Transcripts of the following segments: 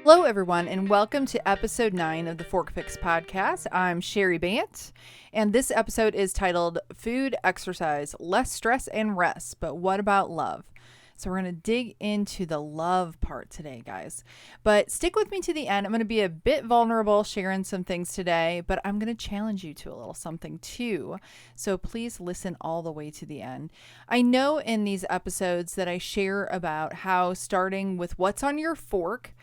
Hello, everyone, and welcome to episode 9 of the Fork Fix podcast. I'm Cheri Bant, and this episode is titled Food, Exercise, Less Stress and Rest, but what about love? So we're going to dig into the love part today, guys. But stick with me to the end. I'm going to be a bit vulnerable sharing some things today, but I'm going to challenge you to a little something too. So please listen all the way to the end. I know in these episodes that I share about how starting with what's on your fork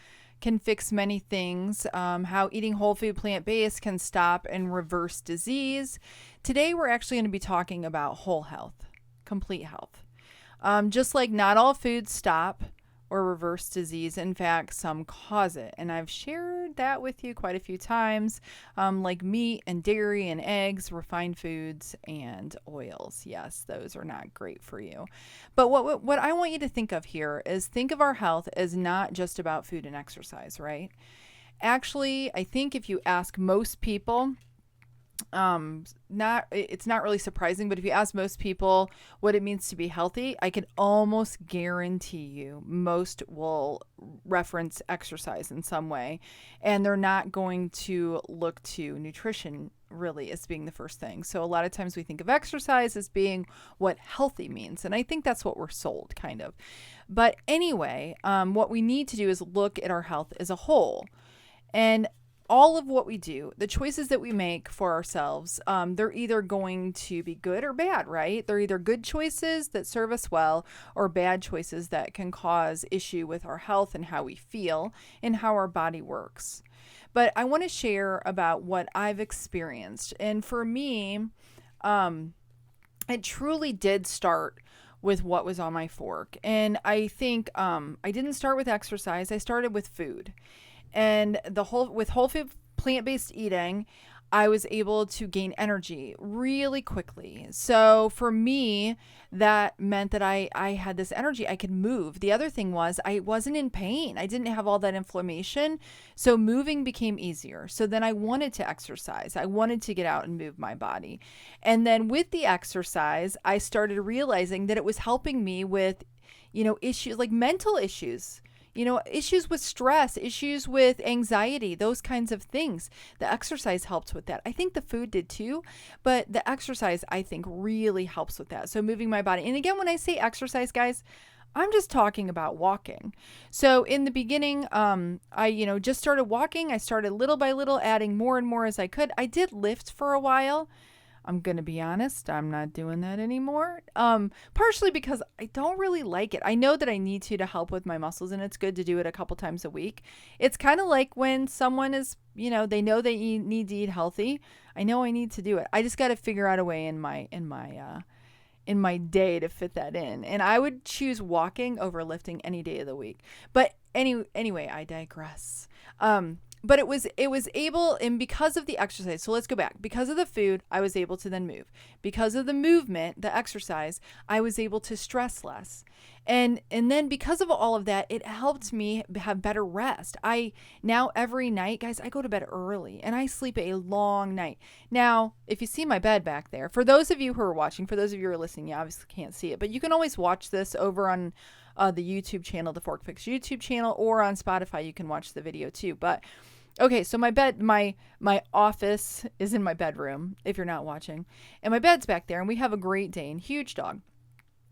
can fix many things, how eating whole food plant-based can stop and reverse disease. Today, we're actually going to be talking about whole health, complete health. Just like not all foods stop or reverse disease. In fact, some cause it. And I've shared that with you quite a few times, like meat and dairy and eggs, refined foods, and oils. Yes, those are not great for you. But what I want you to think of here is think of our health as not just about food and exercise, right? Actually, I think if you ask most people, it's not really surprising, but if you ask most people what it means to be healthy, I can almost guarantee you most will reference exercise in some way, and they're not going to look to nutrition really as being the first thing. So a lot of times we think of exercise as being what healthy means, and I think that's what we're sold, kind of. But anyway, what we need to do is look at our health as a whole. And all of what we do, the choices that we make for ourselves, they're either going to be good or bad, right? They're either good choices that serve us well or bad choices that can cause issue with our health and how we feel and how our body works. But I want to share about what I've experienced. And for me, it truly did start with what was on my fork. And I think I didn't start with exercise. I started with food. And with whole food plant-based eating, I was able to gain energy really quickly. So for me, that meant that I had this energy. I could move. The other thing was I wasn't in pain. I didn't have all that inflammation. So moving became easier. So then I wanted to exercise. I wanted to get out and move my body. And then with the exercise, I started realizing that it was helping me with, issues like mental issues. Issues with stress, issues with anxiety, those kinds of things. The exercise helps with that. I think the food did too, but the exercise, I think, really helps with that. So moving my body. And again, when I say exercise, guys, I'm just talking about walking. So in the beginning, I just started walking. I started little by little, adding more and more as I could. I did lift for a while. I'm going to be honest, I'm not doing that anymore. Partially because I don't really like it. I know that I need to help with my muscles, and it's good to do it a couple times a week. It's kind of like when someone is, they know they need to eat healthy. I know I need to do it. I just got to figure out a way in my day to fit that in. And I would choose walking over lifting any day of the week. But anyway, I digress. But it was able, and because of the exercise, so let's go back. Because of the food, I was able to then move. Because of the movement, the exercise, I was able to stress less. And then because of all of that, it helped me have better rest. Now every night, guys, I go to bed early and I sleep a long night. Now, if you see my bed back there, for those of you who are watching, for those of you who are listening, you obviously can't see it, but you can always watch this over on the YouTube channel, the Fork Fix YouTube channel, or on Spotify. You can watch the video too. But okay, so my bed, my office is in my bedroom, if you're not watching, and my bed's back there, and we have a Great Dane, huge dog.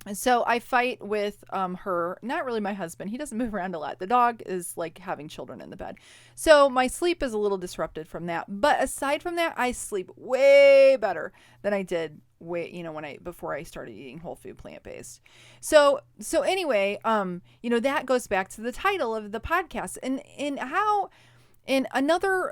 And so I fight with her, not really my husband. He doesn't move around a lot. The dog is like having children in the bed. So my sleep is a little disrupted from that. But aside from that, I sleep way better than I did before I started eating whole food plant-based. So anyway, that goes back to the title of the podcast and how. And another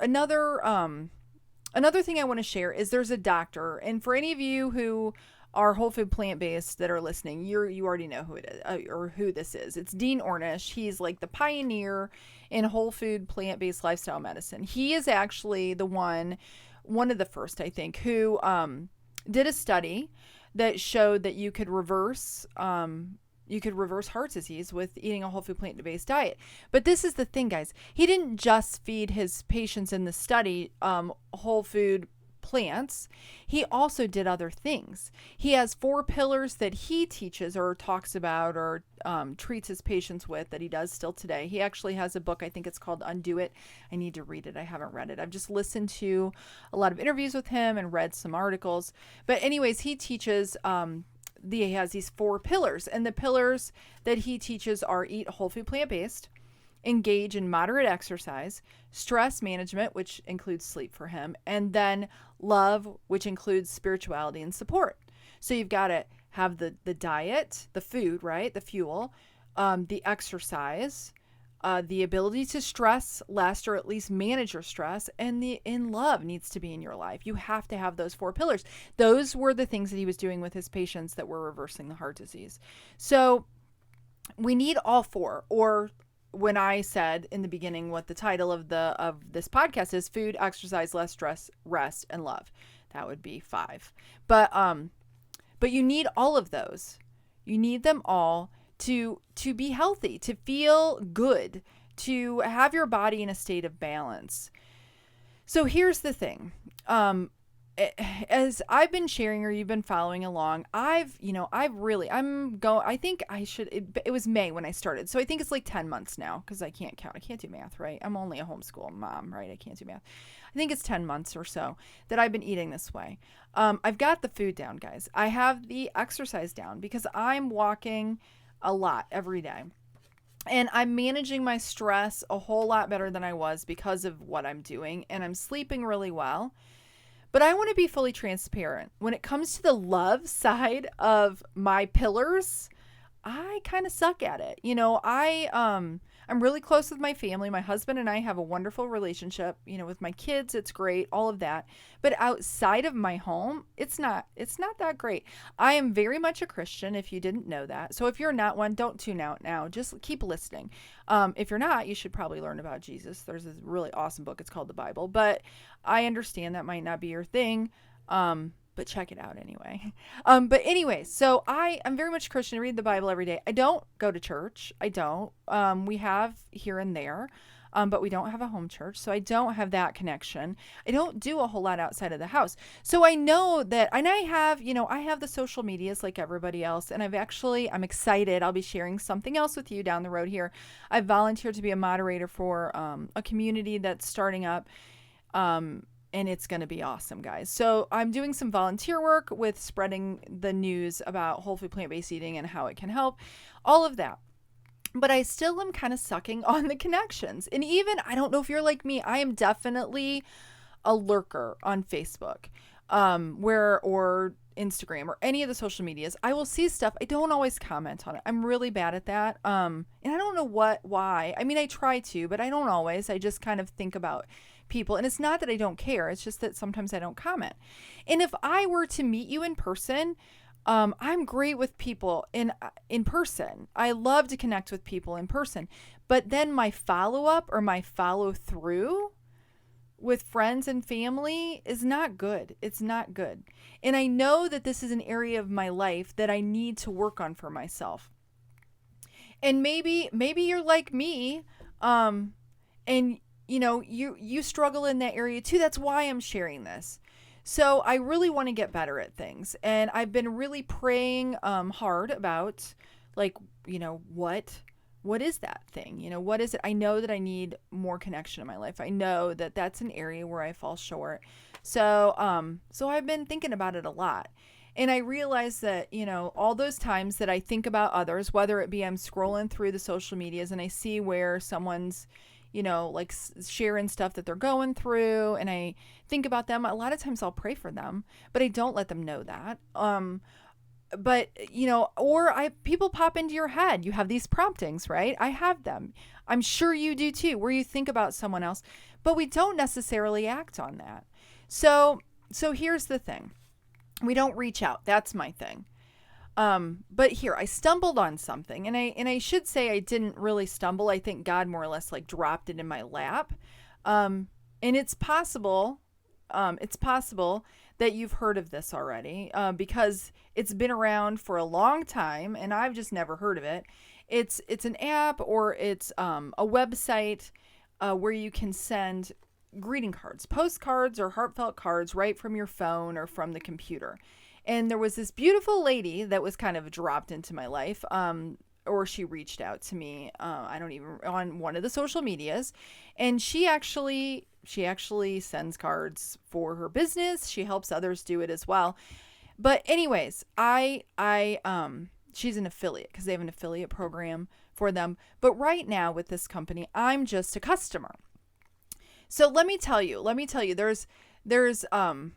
thing I want to share is there's a doctor, and for any of you who are whole food plant-based that are listening, you already know who it is or who this is. It's Dean Ornish. He's like the pioneer in whole food plant-based lifestyle medicine. He is actually one of the first, I think, who did a study that showed that you could reverse heart disease with eating a whole food plant-based diet. But this is the thing, guys. He didn't just feed his patients in the study whole food plants, he also did other things. He has 4 pillars that he teaches or talks about or treats his patients with that he does still today. He actually has a book, I think it's called Undo It. I need to read it. I haven't read it. I've just listened to a lot of interviews with him and read some articles. But anyways, he teaches he has these 4 pillars, and the pillars that he teaches are eat whole food plant-based, engage in moderate exercise, stress management, which includes sleep for him, and then love, which includes spirituality and support. So you've got to have the diet, the food, right? The fuel, the exercise, the ability to stress less or at least manage your stress, and the in love needs to be in your life. You have to have those 4 pillars. Those were the things that he was doing with his patients that were reversing the heart disease. So we need all 4, or when I said in the beginning what the title of this podcast is, food, exercise, less stress, rest, and love. That would be 5. But you need all of those. You need them all to be healthy, to feel good, to have your body in a state of balance. So here's the thing. As I've been sharing, or you've been following along, I think I should, it was May when I started. So I think it's like 10 months now, because I can't count. I can't do math, right? I'm only a homeschool mom, right? I can't do math. I think it's 10 months or so that I've been eating this way. I've got the food down, guys. I have the exercise down because I'm walking a lot every day. And I'm managing my stress a whole lot better than I was because of what I'm doing. And I'm sleeping really well. But I want to be fully transparent. When it comes to the love side of my pillars, I kind of suck at it. I'm really close with my family. My husband and I have a wonderful relationship. With my kids, it's great, all of that. But outside of my home, it's not that great. I am very much a Christian, if you didn't know that. So if you're not one, don't tune out now. Just keep listening. If you're not, you should probably learn about Jesus. There's this really awesome book. It's called the Bible. But I understand that might not be your thing. But check it out anyway. But anyway, so I'm very much Christian. I read the Bible every day. I don't go to church. I don't. We have here and there, but we don't have a home church. So I don't have that connection. I don't do a whole lot outside of the house. So I know that, and I have the social medias like everybody else. And I'm excited. I'll be sharing something else with you down the road here. I've volunteered to be a moderator for a community that's starting up. And it's going to be awesome, guys. So I'm doing some volunteer work with spreading the news about whole food plant-based eating and how it can help, all of that. But I still am kind of sucking on the connections. And even, I don't know if you're like me, I am definitely a lurker on Facebook, or Instagram or any of the social medias. I will see stuff. I don't always comment on it. I'm really bad at that. And I don't know why. I mean, I try to, but I don't always. I just kind of think about people. And it's not that I don't care. It's just that sometimes I don't comment. And if I were to meet you in person, I'm great with people in person. I love to connect with people in person. But then my follow-up or my follow-through with friends and family is not good. It's not good. And I know that this is an area of my life that I need to work on for myself. And maybe you're like me, and you struggle in that area too. That's why I'm sharing this. So I really want to get better at things. And I've been really praying hard about what is that thing? What is it? I know that I need more connection in my life. I know that that's an area where I fall short. So I've been thinking about it a lot. And I realize that, all those times that I think about others, whether it be I'm scrolling through the social medias and I see where someone's, sharing stuff that they're going through, and I think about them, a lot of times I'll pray for them, but I don't let them know that. But, people pop into your head. You have these promptings, right? I have them. I'm sure you do too, where you think about someone else, but we don't necessarily act on that. So here's the thing. We don't reach out. That's my thing. But here, I stumbled on something, and I should say I didn't really stumble. I think God more or less dropped it in my lap. And it's possible that you've heard of this already, because it's been around for a long time and I've just never heard of it. It's an app, or it's a website where you can send greeting cards, postcards or heartfelt cards right from your phone or from the computer. And there was this beautiful lady that was kind of dropped into my life. Or she reached out to me. I don't even on one of the social medias, and she actually sends cards for her business. She helps others do it as well. But anyways, she's an affiliate because they have an affiliate program for them. But right now with this company, I'm just a customer. So let me tell you, there's a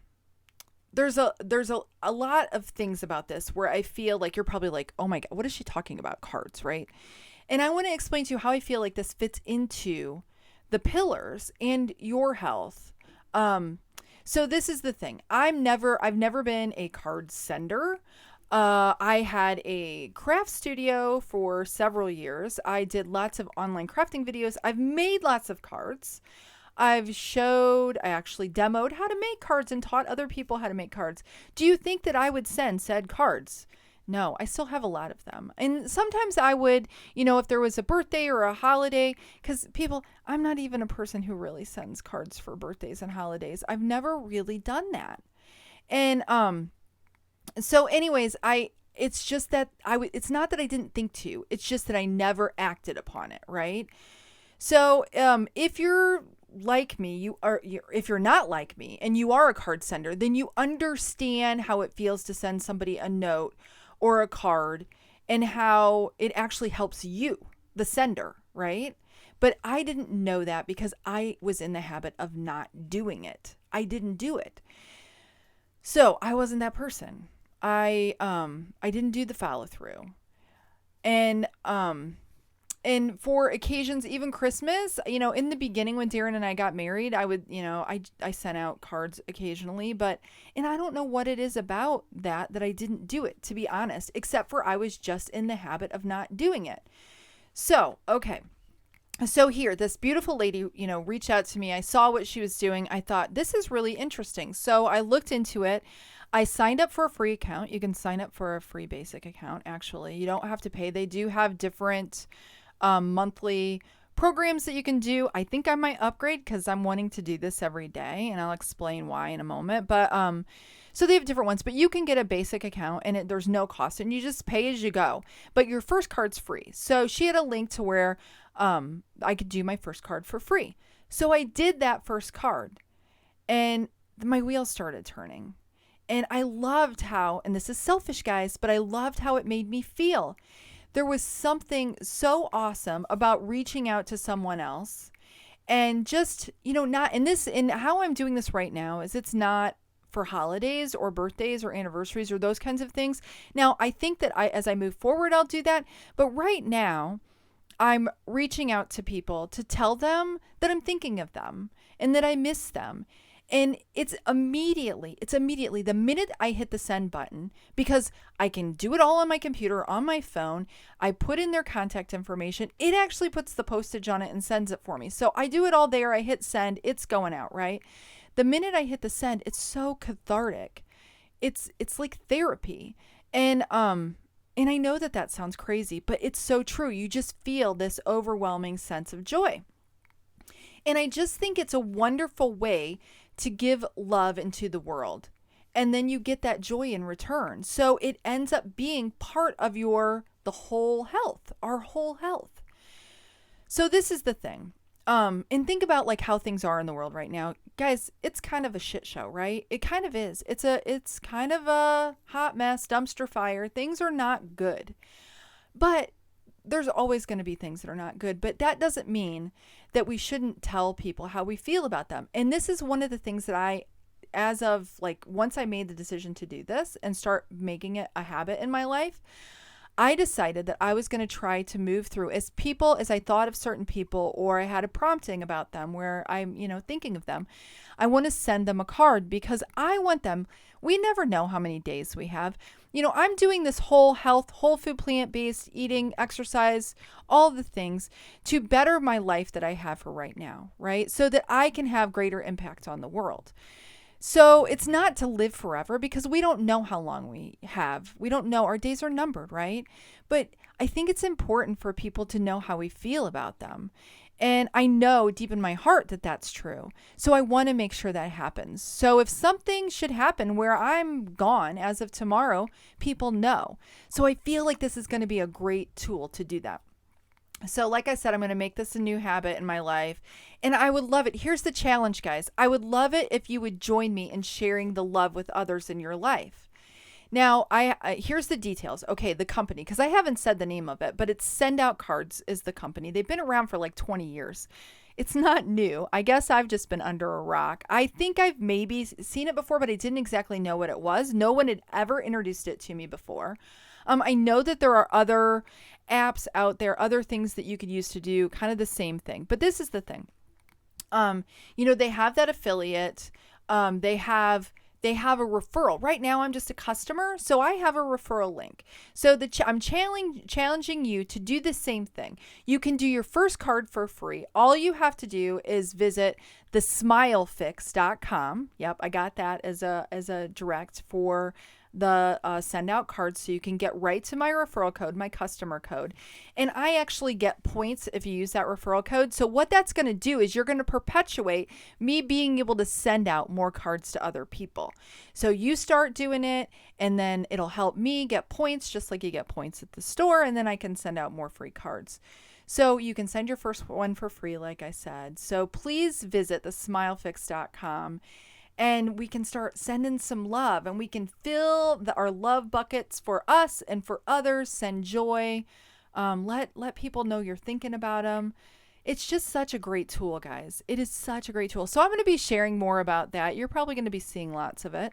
lot of things about this where I feel like you're probably like, oh my God, what is she talking about? Cards, right? And I want to explain to you how I feel like this fits into the pillars and your health. So this is the thing. I've never been a card sender. I had a craft studio for several years. I did lots of online crafting videos. I've made lots of cards. I actually demoed how to make cards and taught other people how to make cards. Do you think that I would send said cards? No, I still have a lot of them. And sometimes I would, if there was a birthday or a holiday, because I'm not even a person who really sends cards for birthdays and holidays. I've never really done that. And, so anyways, it's just that it's not that I didn't think to, it's just that I never acted upon it. Right. So, if you're like me, if you're not like me and you are a card sender, then you understand how it feels to send somebody a note or a card and how it actually helps you, the sender, right? But I didn't know that because I was in the habit of not doing it. I didn't do it. So I wasn't that person. I didn't do the follow through. And for occasions, even Christmas, in the beginning when Darren and I got married, I would, I sent out cards occasionally, and I don't know what it is about that I didn't do it, to be honest, except for I was just in the habit of not doing it. So, okay. So here, this beautiful lady, reached out to me. I saw what she was doing. I thought, this is really interesting. So I looked into it. I signed up for a free account. You can sign up for a free basic account, actually. You don't have to pay. They do have different monthly programs that you can do. I think I might upgrade because I'm wanting to do this every day, and I'll explain why in a moment. But so they have different ones, but you can get a basic account and there's no cost, and you just pay as you go. But your first card's free. So she had a link to where I could do my first card for free. So I did that first card, and my wheels started turning. And I loved how, and this is selfish, guys, but I loved how it made me feel. There was something so awesome about reaching out to someone else and just, and how I'm doing this right now is it's not for holidays or birthdays or anniversaries or those kinds of things. Now, I think that as I move forward, I'll do that. But right now, I'm reaching out to people to tell them that I'm thinking of them and that I miss them. And it's immediately the minute I hit the send button, because I can do it all on my computer, on my phone. I put in their contact information. It actually puts the postage on it and sends it for me. So I do it all there. I hit send. It's going out, right? The minute I hit the send, it's so cathartic. It's like therapy. And I know that sounds crazy, but it's so true. You just feel this overwhelming sense of joy. And I just think it's a wonderful way to give love into the world. And then you get that joy in return. So it ends up being part of the whole health, our whole health. So this is the thing. And think about like how things are in the world right now. Guys, it's kind of a shit show, right? It kind of is. It's kind of a hot mess, dumpster fire. Things are not good. But there's always going to be things that are not good, but that doesn't mean that we shouldn't tell people how we feel about them. And this is one of the things that once I made the decision to do this and start making it a habit in my life, I decided that I was going to try to move through as I thought of certain people, or I had a prompting about them where I'm, thinking of them. I want to send them a card because I want them. We never know how many days we have. I'm doing this whole health, whole food, plant-based eating, exercise, all the things to better my life that I have for right now, right? So that I can have greater impact on the world. So it's not to live forever because we don't know how long we have. We don't know. Our days are numbered, right? But I think it's important for people to know how we feel about them. And I know deep in my heart that that's true. So I want to make sure that happens. So if something should happen where I'm gone as of tomorrow, people know. So I feel like this is going to be a great tool to do that. So, like I said, I'm going to make this a new habit in my life. And I would love it. Here's the challenge, guys. I would love it if you would join me in sharing the love with others in your life. Now, I here's the details. Okay, the company, because I haven't said the name of it, but it's Send Out Cards is the company. They've been around for like 20 years. It's not new. I guess I've just been under a rock. I think I've maybe seen it before, but I didn't exactly know what it was. No one had ever introduced it to me before. I know that there are other apps out there, other things that you could use to do kind of the same thing. But this is the thing. They have that affiliate. They have a referral. Right now, I'm just a customer, so I have a referral link. So I'm challenging you to do the same thing. You can do your first card for free. All you have to do is visit thesmilefix.com. Yep, I got that as a direct for the send out cards, so you can get right to my referral code, my customer code. And I actually get points if you use that referral code. So what that's going to do is you're going to perpetuate me being able to send out more cards to other people. So you start doing it, and then it'll help me get points just like you get points at the store, and then I can send out more free cards. So you can send your first one for free, like I said. So please visit thesmilefix.com. And we can start sending some love, and we can fill our love buckets for us and for others. Send joy. Let people know you're thinking about them. It's just such a great tool, guys. It is such a great tool. So I'm going to be sharing more about that. You're probably going to be seeing lots of it.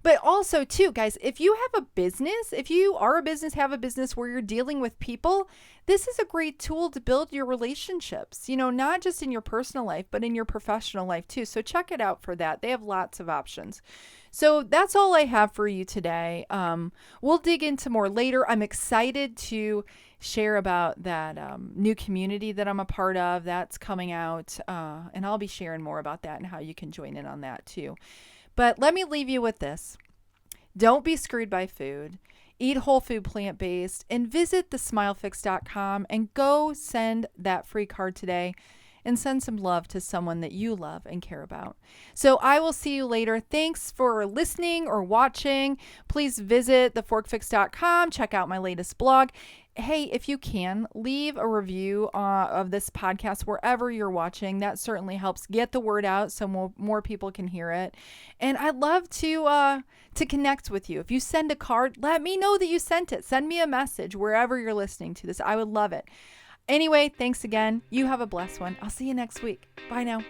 But also, too, guys, if you have a business, if you are a business, have a business where you're dealing with people, this is a great tool to build your relationships, not just in your personal life, but in your professional life, too. So check it out for that. They have lots of options. So that's all I have for you today. We'll dig into more later. I'm excited to share about that new community that I'm a part of. That's coming out, and I'll be sharing more about that and how you can join in on that, too. But let me leave you with this. Don't be screwed by food. Eat whole food, plant-based, and visit thesmilefix.com and go send that free card today and send some love to someone that you love and care about. So I will see you later. Thanks for listening or watching. Please visit theforkfix.com. Check out my latest blog. Hey, if you can, leave a review of this podcast wherever you're watching. That certainly helps get the word out so more people can hear it. And I'd love to connect with you. If you send a card, let me know that you sent it. Send me a message wherever you're listening to this. I would love it. Anyway, thanks again. You have a blessed one. I'll see you next week. Bye now.